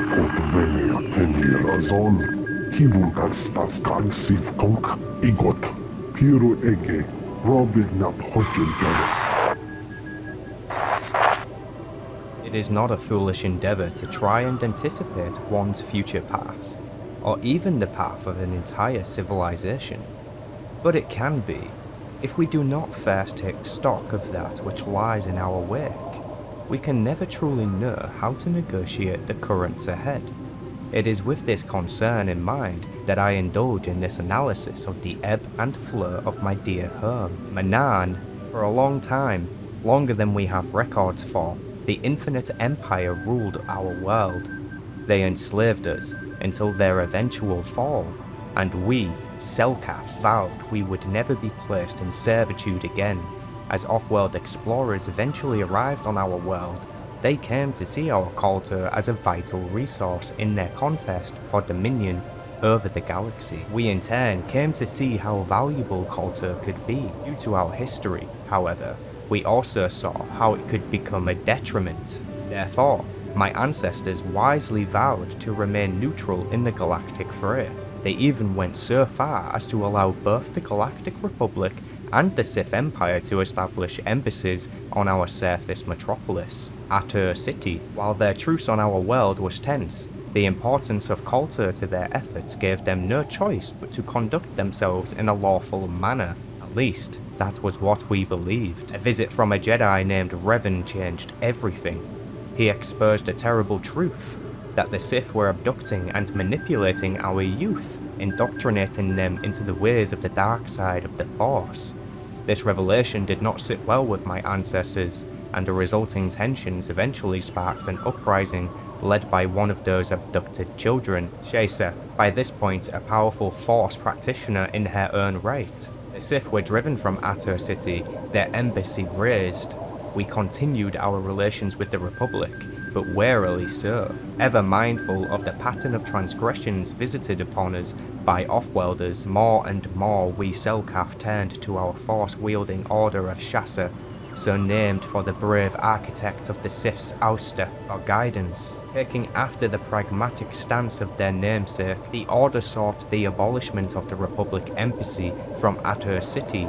Takot vene enlirazon, kivun das ganzif konk igot, piro ege, rovig nap hojengeres. It is not a foolish endeavor to try and anticipate one's future path, or even the path of an entire civilization. But it can be, if we do not first take stock of that which lies in our wake. We can never truly know how to negotiate the currents ahead. It is with this concern in mind that I indulge in this analysis of the ebb and flow of my dear home, Manaan. For a long time, longer than we have records for, the Infinite Empire ruled our world. They enslaved us until their eventual fall, and we, Selkath, vowed we would never be placed in servitude again. As off-world explorers eventually arrived on our world, they came to see our KOTOR as a vital resource in their contest for dominion over the galaxy. We in turn came to see how valuable KOTOR could be. Due to our history, however, we also saw how it could become a detriment. Therefore, my ancestors wisely vowed to remain neutral in the galactic fray. They even went so far as to allow both the Galactic Republic and the Sith Empire to establish embassies on our surface metropolis, Atur City. While their truce on our world was tense, the importance of KOTOR to their efforts gave them no choice but to conduct themselves in a lawful manner. At least, that was what we believed. A visit from a Jedi named Revan changed everything. He exposed a terrible truth, that the Sith were abducting and manipulating our youth, indoctrinating them into the ways of the dark side of the Force. This revelation did not sit well with my ancestors, and the resulting tensions eventually sparked an uprising led by one of those abducted children, Shaisa, by this point a powerful Force practitioner in her own right. The Sith were driven from Atur City, their embassy razed. We continued our relations with the Republic, but warily so, ever mindful of the pattern of transgressions visited upon us by off-worlders. More and more we Selkath turned to our force-wielding Order of Shasa, so named for the brave architect of the Sith's ouster, for guidance. Taking after the pragmatic stance of their namesake, the Order sought the abolishment of the Republic Embassy from Atur City,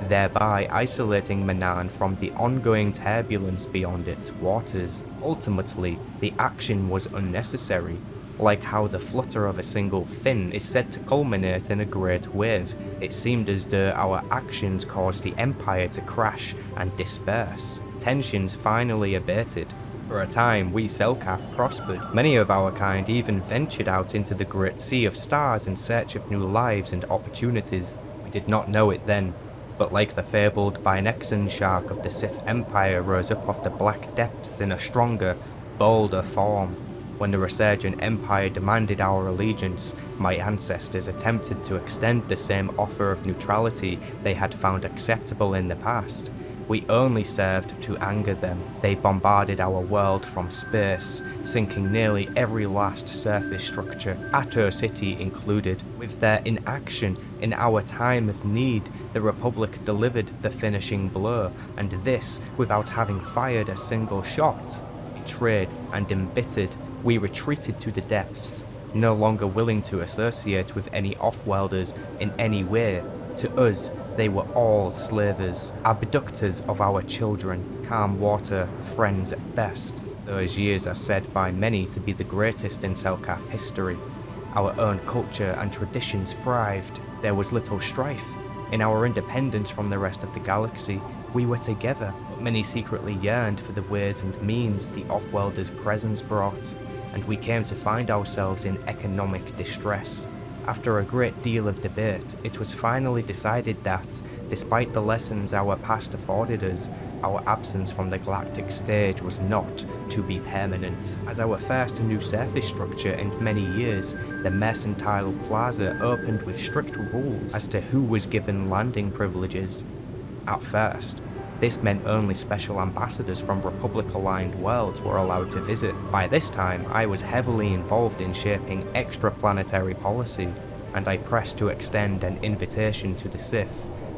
thereby isolating Manaan from the ongoing turbulence beyond its waters. Ultimately, the action was unnecessary. Like how the flutter of a single fin is said to culminate in a great wave, it seemed as though our actions caused the Empire to crash and disperse. Tensions finally abated. For a time, we Selkath prospered. Many of our kind even ventured out into the great sea of stars in search of new lives and opportunities. We did not know it then, but like the fabled Binexan shark of the Sith Empire rose up off the black depths in a stronger, bolder form. When the resurgent Empire demanded our allegiance, my ancestors attempted to extend the same offer of neutrality they had found acceptable in the past. We only served to anger them. They bombarded our world from space, sinking nearly every last surface structure, Atur City included. With their inaction in our time of need, the Republic delivered the finishing blow, and this without having fired a single shot. Betrayed and embittered, we retreated to the depths, no longer willing to associate with any off-worlders in any way. To us, they were all slavers, abductors of our children, calm water friends at best. Those years are said by many to be the greatest in Selkath history. Our own culture and traditions thrived. There was little strife. In our independence from the rest of the galaxy, we were together, but many secretly yearned for the ways and means the off-worlders' presence brought, and we came to find ourselves in economic distress. After a great deal of debate, it was finally decided that, despite the lessons our past afforded us, our absence from the galactic stage was not to be permanent. As our first new surface structure in many years, the Mercantile Plaza opened with strict rules as to who was given landing privileges. At first, this meant only special ambassadors from Republic-aligned worlds were allowed to visit. By this time, I was heavily involved in shaping extraplanetary policy, and I pressed to extend an invitation to the Sith,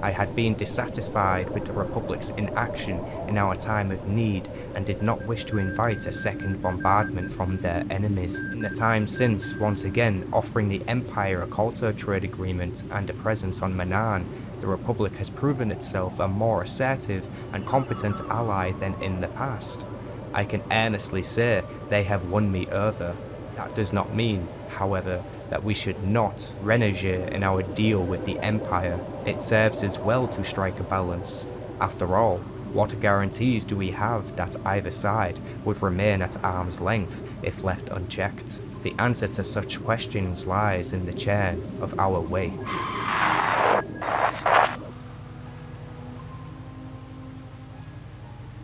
I had been dissatisfied with the Republic's inaction in our time of need and did not wish to invite a second bombardment from their enemies. In the time since, once again offering the Empire a KOTOR trade agreement and a presence on Manaan, the Republic has proven itself a more assertive and competent ally than in the past. I can earnestly say they have won me over. That does not mean, however, that we should not renege in our deal with the Empire. It serves us well to strike a balance. After all, what guarantees do we have that either side would remain at arm's length if left unchecked? The answer to such questions lies in the churn of our wake.